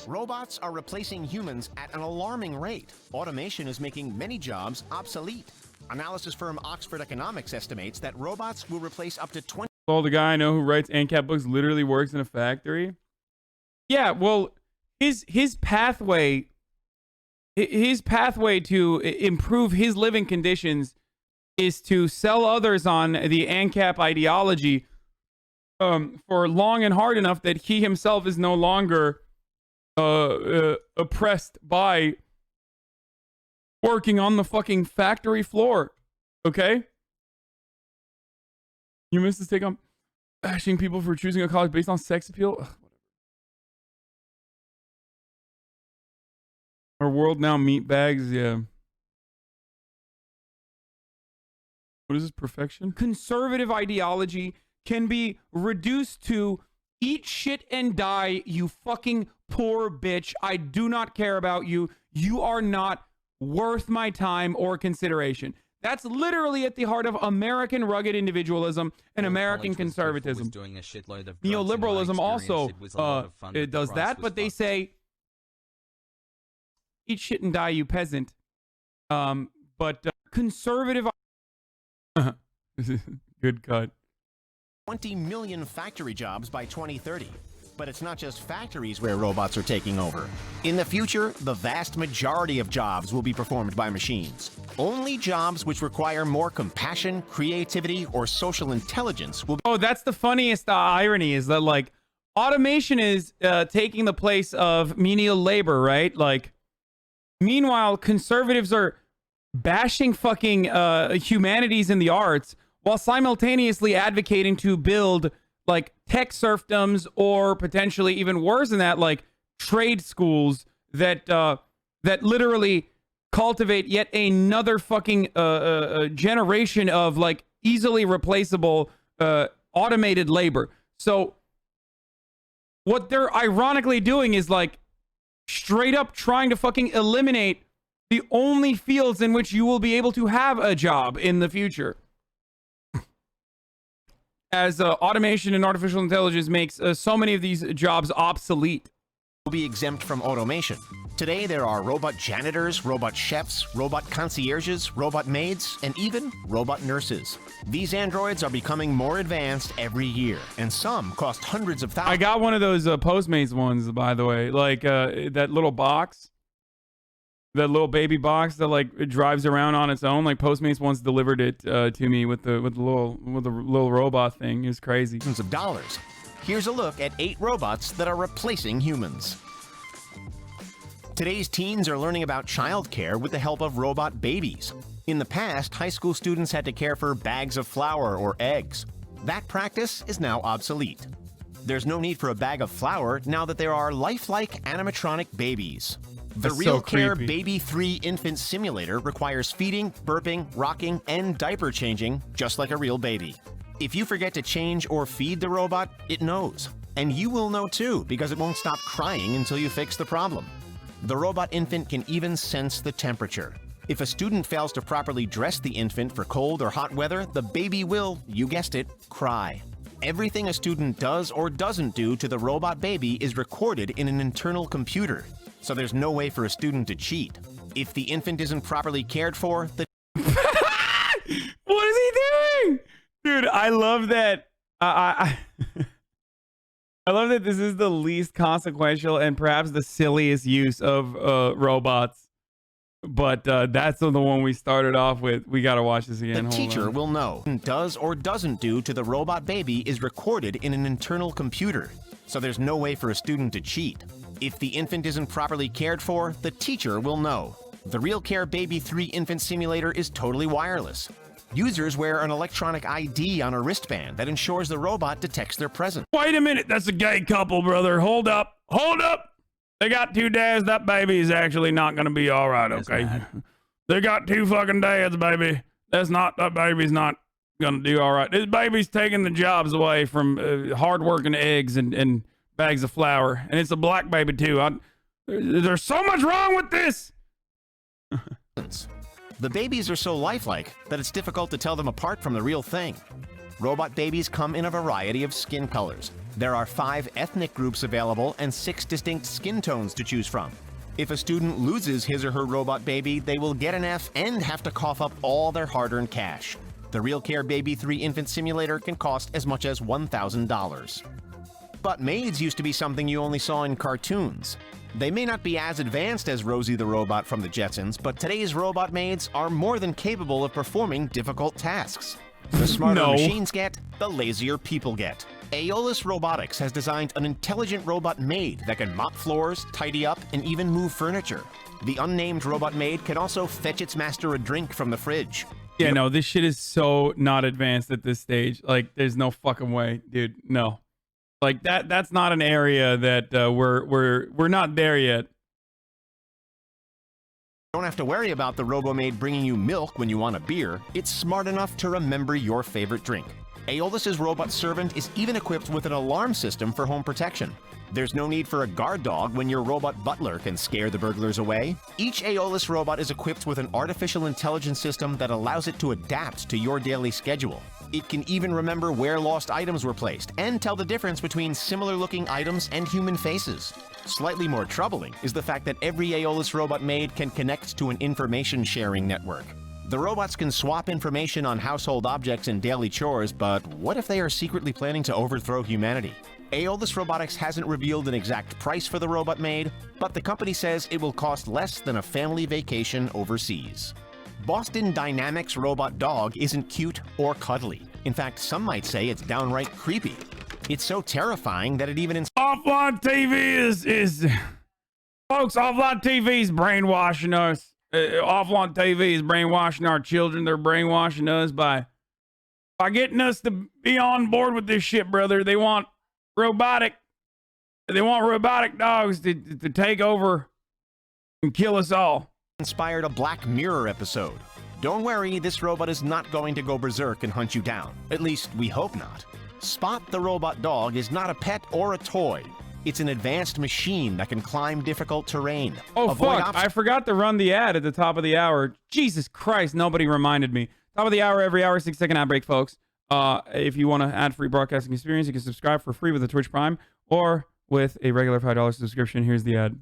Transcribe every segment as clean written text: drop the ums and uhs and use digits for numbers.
Robots are replacing humans at an alarming rate. Automation is making many jobs obsolete. Analysis firm Oxford Economics estimates that robots will replace up to 20. Well, the guy I know who writes ANCAP books literally works in a factory. Yeah, well, his pathway to improve his living conditions is to sell others on the ANCAP ideology for long and hard enough that he himself is no longer oppressed by working on the fucking factory floor. Okay? You missed his take on bashing people for choosing a college based on sex appeal? Ugh, whatever. Our world now meat bags, yeah. What is this, perfection? Conservative ideology can be reduced to eat shit and die, you fucking poor bitch. I do not care about you. You are not worth my time or consideration. That's literally at the heart of American rugged individualism and American conservatism. Neoliberalism also it does that, but they say, eat shit and die, you peasant. But conservative... Good cut. 20 million factory jobs by 2030. But it's not just factories where robots are taking over. In the future, the vast majority of jobs will be performed by machines. Only jobs which require more compassion, creativity, or social intelligence will be... Oh, that's the funniest irony, is that, like, automation is taking the place of menial labor, right? Like, meanwhile, conservatives are bashing fucking humanities and the arts while simultaneously advocating to build like tech serfdoms, or potentially even worse than that, like trade schools that that literally cultivate yet another fucking generation of like easily replaceable automated labor. So what they're ironically doing is like straight up trying to fucking eliminate the only fields in which you will be able to have a job in the future. As automation and artificial intelligence makes so many of these jobs obsolete. Will be exempt from automation. Today there are robot janitors, robot chefs, robot concierges, robot maids, and even robot nurses. These androids are becoming more advanced every year, and some cost hundreds of thousands. I got one of those Postmates ones, by the way, like that little box. That little baby box that like it drives around on its own. Like Postmates once delivered it to me with the little robot thing. It was crazy. Of dollars. Here's a look at 8 robots that are replacing humans. Today's teens are learning about childcare with the help of robot babies. In the past, high school students had to care for bags of flour or eggs. That practice is now obsolete. There's no need for a bag of flour now that there are lifelike animatronic babies. The Real Care Baby 3 Infant Simulator requires feeding, burping, rocking, and diaper changing just like a real baby. If you forget to change or feed the robot, it knows. And you will know too, because it won't stop crying until you fix the problem. The robot infant can even sense the temperature. If a student fails to properly dress the infant for cold or hot weather, the baby will, you guessed it, cry. Everything a student does or doesn't do to the robot baby is recorded in an internal computer. So there's no way for a student to cheat. If the infant isn't properly cared for, the... What is he doing? Dude, I love that. I love that this is the least consequential and perhaps the silliest use of robots. But that's the one we started off with. We got to watch this again. The teacher will know. Does or doesn't do to the robot baby is recorded in an internal computer. So there's no way for a student to cheat. If the infant isn't properly cared for, the teacher will know. The Real Care Baby 3 Infant Simulator is totally wireless. Users wear an electronic ID on a wristband that ensures the robot detects their presence. Wait a minute, that's a gay couple, brother. Hold up. Hold up. They got 2 dads. That baby is actually not going to be all right, okay? They got 2 fucking dads, baby. That baby's not going to do all right. This baby's taking the jobs away from hard-working eggs and bags of flour. And it's a black baby, too. There's so much wrong with this. The babies are so lifelike that it's difficult to tell them apart from the real thing. Robot babies come in a variety of skin colors. There are 5 ethnic groups available and 6 distinct skin tones to choose from. If a student loses his or her robot baby, they will get an F and have to cough up all their hard-earned cash. The Real Care Baby 3 infant simulator can cost as much as $1,000. But maids used to be something you only saw in cartoons. They may not be as advanced as Rosie the Robot from the Jetsons, but today's robot maids are more than capable of performing difficult tasks. The smarter machines get, the lazier people get. Aeolus Robotics has designed an intelligent robot maid that can mop floors, tidy up, and even move furniture. The unnamed robot maid can also fetch its master a drink from the fridge. Yeah, no, this shit is so not advanced at this stage. Like, there's no fucking way, dude. No. Like, that's not an area that we're not there yet. Don't have to worry about the RoboMaid bringing you milk when you want a beer. It's smart enough to remember your favorite drink. Aeolus's robot servant is even equipped with an alarm system for home protection. There's no need for a guard dog when your robot butler can scare the burglars away. Each Aeolus robot is equipped with an artificial intelligence system that allows it to adapt to your daily schedule. It can even remember where lost items were placed and tell the difference between similar-looking items and human faces. Slightly more troubling is the fact that every Aeolus robot maid can connect to an information-sharing network. The robots can swap information on household objects and daily chores, but what if they are secretly planning to overthrow humanity? Aeolus Robotics hasn't revealed an exact price for the robot maid, but the company says it will cost less than a family vacation overseas. Boston Dynamics robot dog isn't cute or cuddly. In fact, some might say it's downright creepy. It's so terrifying that it even Offline TV is folks, offline TV is brainwashing us. Offline TV is brainwashing our children. They're brainwashing us by getting us to be on board with this shit, brother. They want robotic dogs to take over and kill us all. Inspired a Black Mirror episode. Don't worry, this robot is not going to go berserk and hunt you down. At least, we hope not. Spot the robot dog is not a pet or a toy. It's an advanced machine that can climb difficult terrain. Oh, fuck. I forgot to run the ad at the top of the hour. Jesus Christ, nobody reminded me. Top of the hour, every hour, 6-second ad break, folks. If you want an ad-free broadcasting experience, you can subscribe for free with a Twitch Prime or with a regular $5 subscription. Here's the ad.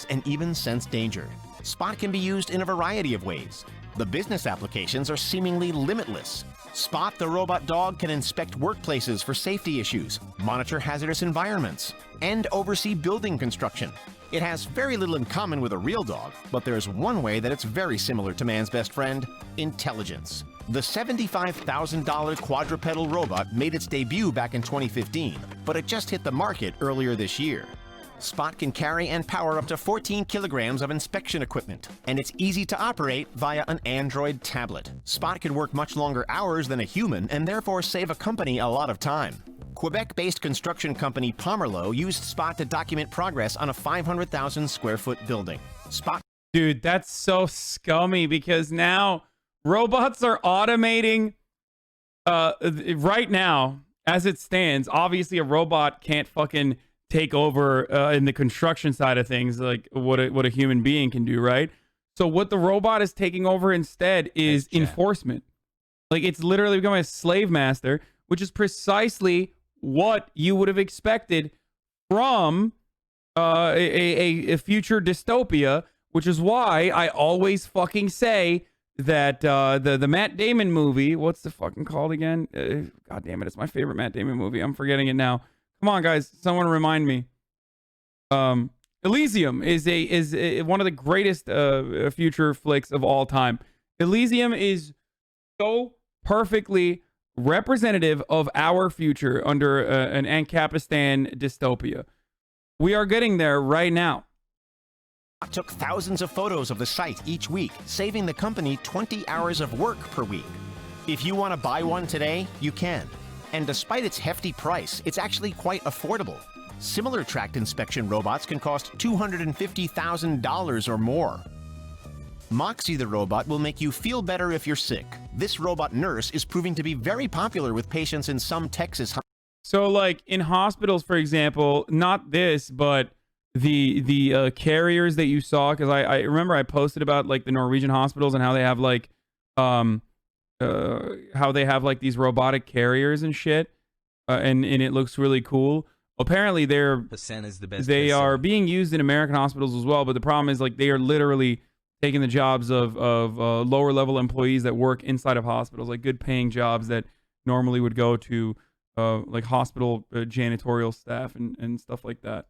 And even sense danger. Spot can be used in a variety of ways. The business applications are seemingly limitless. Spot the robot dog can inspect workplaces for safety issues, monitor hazardous environments, and oversee building construction. It has very little in common with a real dog, but there's one way that it's very similar to man's best friend: intelligence. The $75,000 quadrupedal robot made its debut back in 2015, but it just hit the market earlier this year. Spot can carry and power up to 14 kilograms of inspection equipment, and it's easy to operate via an Android tablet. Spot can work much longer hours than a human and therefore save a company a lot of time. Quebec-based construction company Pomerleau used Spot to document progress on a 500,000 square foot building. Spot. Dude, that's so scummy because now robots are automating. Right now, as it stands, obviously a robot can't fucking take over in the construction side of things like what a human being can do, right? So what the robot is taking over instead is enforcement. Like, it's literally becoming a slave master, which is precisely what you would have expected from a future dystopia, which is why I always fucking say that the Matt Damon movie, what's the fucking called again? God damn it, it's my favorite Matt Damon movie. I'm forgetting it now. Come on, guys, someone remind me. Elysium is one of the greatest future flicks of all time. Elysium is so perfectly representative of our future under an Ancapistan dystopia. We are getting there right now. Took thousands of photos of the site each week, saving the company 20 hours of work per week. If you want to buy one today, you can. And despite its hefty price, it's actually quite affordable. Similar tract inspection robots can cost $250,000 or more. Moxie the robot will make you feel better if you're sick. This robot nurse is proving to be very popular with patients in some Texas. So, like, in hospitals, for example, not this, but the carriers that you saw, because I remember I posted about, like, the Norwegian hospitals and how they have, like, how they have like these robotic carriers and shit, and it looks really cool. Apparently, Hasan is the best. they Hasan. are being used in American hospitals as well. But the problem is like they are literally taking the jobs of lower level employees that work inside of hospitals, like good paying jobs that normally would go to like hospital janitorial staff and stuff like that.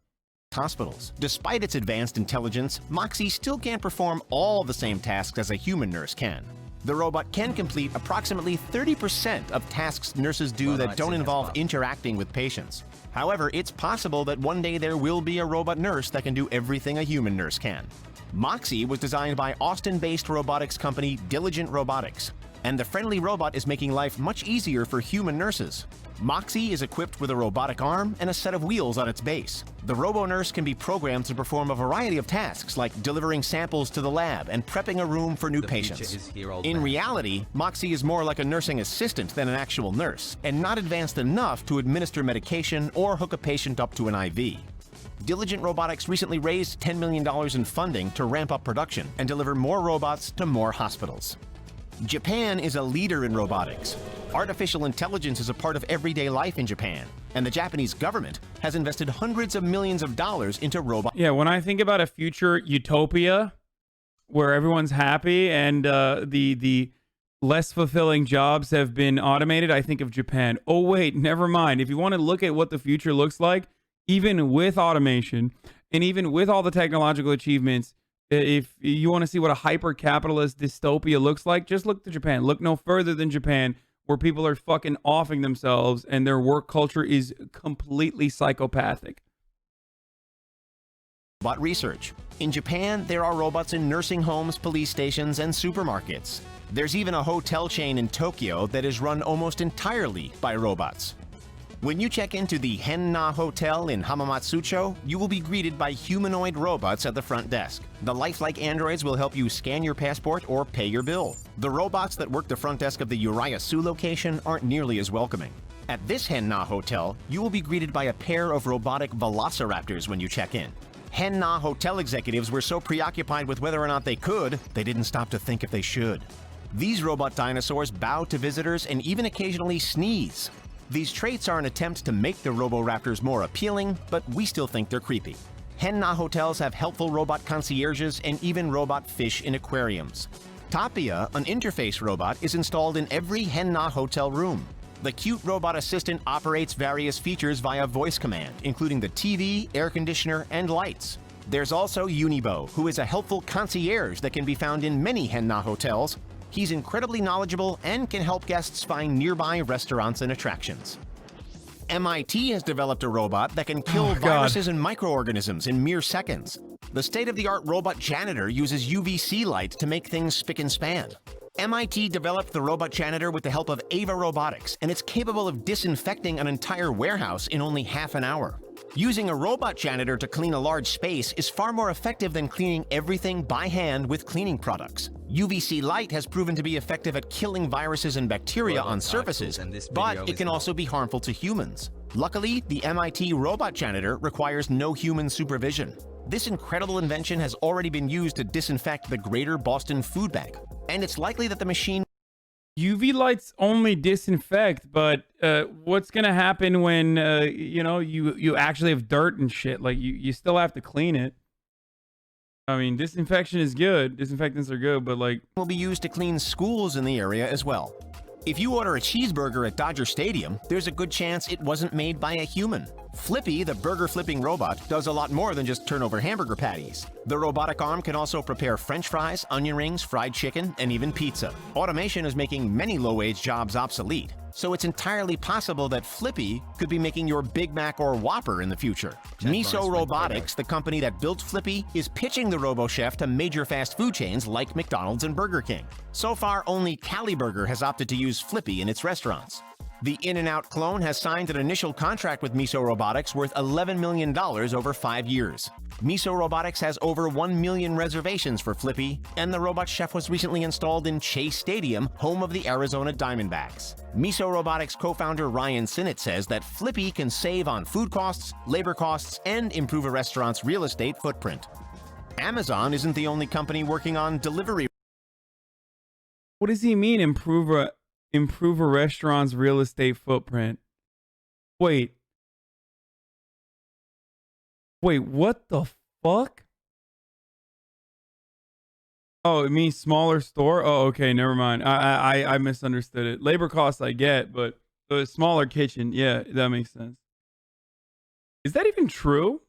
Hospitals. Despite its advanced intelligence, Moxie still can't perform all the same tasks as a human nurse can. The robot can complete approximately 30% of tasks nurses do that don't involve interacting with patients. However, it's possible that one day there will be a robot nurse that can do everything a human nurse can. Moxie was designed by Austin-based robotics company Diligent Robotics, and the friendly robot is making life much easier for human nurses. Moxie is equipped with a robotic arm and a set of wheels on its base. The robo-nurse can be programmed to perform a variety of tasks like delivering samples to the lab and prepping a room for new patients. In reality, Moxie is more like a nursing assistant than an actual nurse, and not advanced enough to administer medication or hook a patient up to an IV. Diligent Robotics recently raised $10 million in funding to ramp up production and deliver more robots to more hospitals. Japan is a leader in robotics. Artificial intelligence is a part of everyday life in Japan, and the Japanese government has invested hundreds of millions of dollars into robots. Yeah, when I think about a future utopia where everyone's happy and the less fulfilling jobs have been automated, I think of Japan. Oh wait, never mind. If you want to look at what the future looks like, even with automation and even with all the technological achievements, if you want to see what a hyper-capitalist dystopia looks like, just look to Japan. Look no further than Japan, where people are fucking offing themselves and their work culture is completely psychopathic. Robot research. In Japan, there are robots in nursing homes, police stations, and supermarkets. There's even a hotel chain in Tokyo that is run almost entirely by robots. When you check into the Henna Hotel in Hamamatsucho, you will be greeted by humanoid robots at the front desk. The lifelike androids will help you scan your passport or pay your bill. The robots that work the front desk of the Urayasu location aren't nearly as welcoming. At this Henna Hotel, you will be greeted by a pair of robotic velociraptors when you check in. Henna Hotel executives were so preoccupied with whether or not they could, they didn't stop to think if they should. These robot dinosaurs bow to visitors and even occasionally sneeze. These traits are an attempt to make the Roboraptors more appealing, but we still think they're creepy. Henna hotels have helpful robot concierges and even robot fish in aquariums. Tapia, an interface robot, is installed in every Henna hotel room. The cute robot assistant operates various features via voice command, including the TV, air conditioner, and lights. There's also Unibo, who is a helpful concierge that can be found in many Henna hotels. He's incredibly knowledgeable and can help guests find nearby restaurants and attractions. MIT has developed a robot that can kill viruses and microorganisms in mere seconds. The state-of-the-art robot janitor uses UVC light to make things spick and span. MIT developed the robot janitor with the help of Ava Robotics, and it's capable of disinfecting an entire warehouse in only half an hour. Using a robot janitor to clean a large space is far more effective than cleaning everything by hand with cleaning products. UVC light has proven to be effective at killing viruses and bacteria on surfaces, but it can also be harmful to humans. Luckily, the MIT robot janitor requires no human supervision. This incredible invention has already been used to disinfect the Greater Boston Food Bank, and it's likely that the machine UV lights only disinfect, but what's gonna happen when you know you actually have dirt and shit? Like you still have to clean it. I mean, disinfection is good. Disinfectants are good, but like will be used to clean schools in the area as well. If you order a cheeseburger at Dodger Stadium, there's a good chance it wasn't made by a human. Flippy, the burger flipping robot, does a lot more than just turn over hamburger patties. The robotic arm can also prepare French fries, onion rings, fried chicken, and even pizza. Automation is making many low-wage jobs obsolete, so it's entirely possible that Flippy could be making your Big Mac or Whopper in the future. Miso Robotics, the company that built Flippy, is pitching the RoboChef to major fast food chains like McDonald's and Burger King. So far, only Cali Burger has opted to use Flippy in its restaurants. The In-N-Out clone has signed an initial contract with Miso Robotics worth $11 million over 5 years. Miso Robotics has over 1 million reservations for Flippy, and the robot chef was recently installed in Chase Stadium, home of the Arizona Diamondbacks. Miso Robotics co-founder Ryan Sinnott says that Flippy can save on food costs, labor costs, and improve a restaurant's real estate footprint. Amazon isn't the only company working on delivery. what does he mean improve improve a restaurant's real estate footprint. Wait, what the fuck? Oh, it means smaller store? Oh, okay, never mind. I misunderstood it. Labor costs I get, but the smaller kitchen, yeah, that makes sense. Is that even true?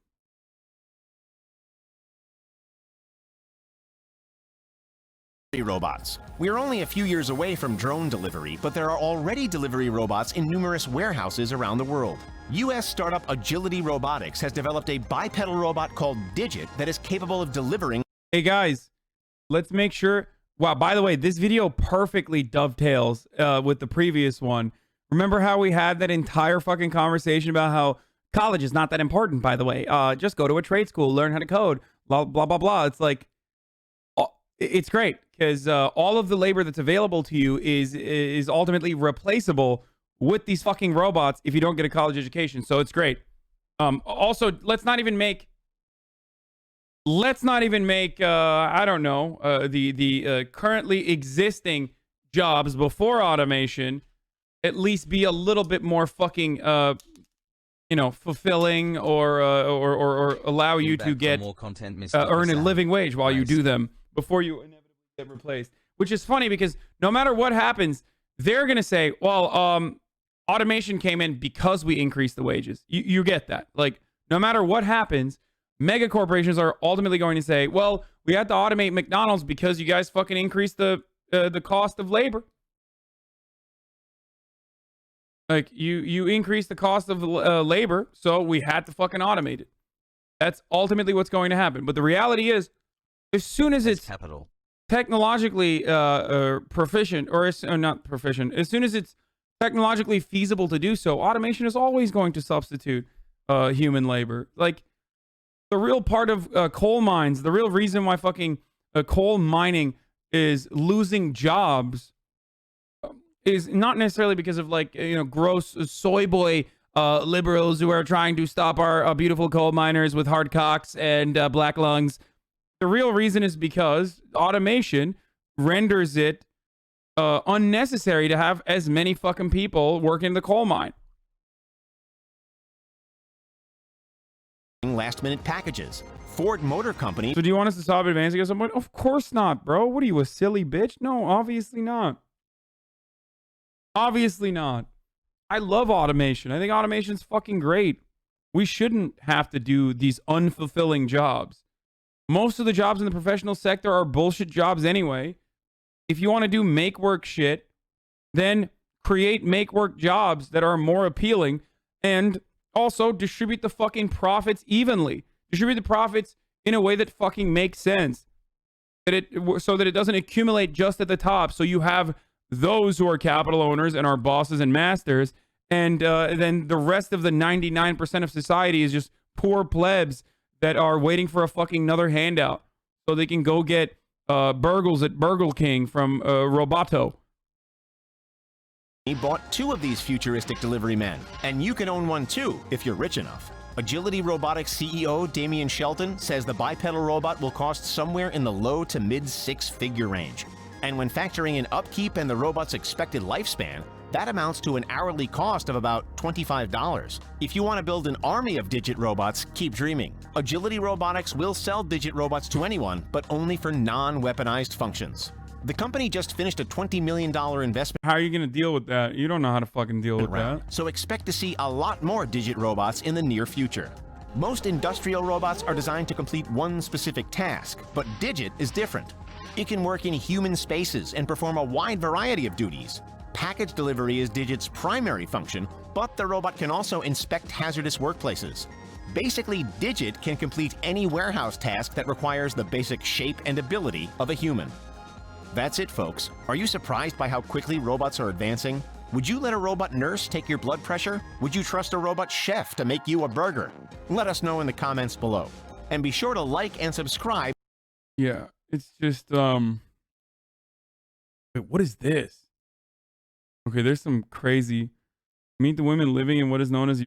Robots. We're only a few years away from drone delivery, but there are already delivery robots in numerous warehouses around the world. U.S. startup Agility Robotics has developed a bipedal robot called Digit that is capable of delivering. Hey guys, let's make sure. Wow, by the way, this video perfectly dovetails with the previous one. Remember how we had that entire fucking conversation about how college is not that important, by the way. Just go to a trade school, learn how to code, blah, blah, blah, blah. It's like, it's great because all of the labor that's available to you is ultimately replaceable with these fucking robots if you don't get a college education. So it's great. Also, let's not even make I don't know, the currently existing jobs before automation at least be a little bit more fucking fulfilling or allow you to get more content, earn a living wage while you do them before you inevitably get replaced. Which is funny because no matter what happens, they're gonna say, well, automation came in because we increased the wages. You get that? Like, no matter what happens, mega corporations are ultimately going to say, well, we had to automate McDonald's because you guys fucking increased the cost of labor. Like, you increased the cost of labor, so we had to fucking automate it. That's ultimately what's going to happen. But the reality is, as soon as it's technologically proficient, or not proficient, as soon as it's technologically feasible to do so, automation is always going to substitute human labor. Like, the real part of coal mines, the real reason why fucking coal mining is losing jobs is not necessarily because of, like, gross soy boy liberals who are trying to stop our beautiful coal miners with hard cocks and black lungs. The real reason is because automation renders it unnecessary to have as many fucking people working in the coal mine. Last-minute packages. Ford Motor Company. So do you want us to stop advancing at some point? Of course not, bro. What are you, a silly bitch? No, obviously not. Obviously not. I love automation. I think automation's fucking great. We shouldn't have to do these unfulfilling jobs. Most of the jobs in the professional sector are bullshit jobs anyway. If you want to do make work shit, then create make work jobs that are more appealing, and also distribute the fucking profits evenly. Distribute the profits in a way that fucking makes sense. So that it doesn't accumulate just at the top. So you have those who are capital owners and are bosses and masters, and then the rest of the 99% of society is just poor plebs that are waiting for a fucking another handout so they can go get burgles at Burgle King from Roboto. He bought 2 of these futuristic delivery men, and you can own one too if you're rich enough. Agility Robotics CEO Damien Shelton says the bipedal robot will cost somewhere in the low to mid 6-figure range. And when factoring in upkeep and the robot's expected lifespan, that amounts to an hourly cost of about $25. If you want to build an army of Digit robots, keep dreaming. Agility Robotics will sell Digit robots to anyone, but only for non-weaponized functions. The company just finished a $20 million investment. How are you going to deal with that? You don't know how to fucking deal with that. So expect to see a lot more Digit robots in the near future. Most industrial robots are designed to complete one specific task, but Digit is different. It can work in human spaces and perform a wide variety of duties. Package delivery is Digit's primary function, but the robot can also inspect hazardous workplaces. Basically, Digit can complete any warehouse task that requires the basic shape and ability of a human. That's it, folks. Are you surprised by how quickly robots are advancing? Would you let a robot nurse take your blood pressure? Would you trust a robot chef to make you a burger? Let us know in the comments below. And be sure to like and subscribe. Yeah, it's just, wait, what is this? Okay, there's some crazy. Meet the women living in what is known as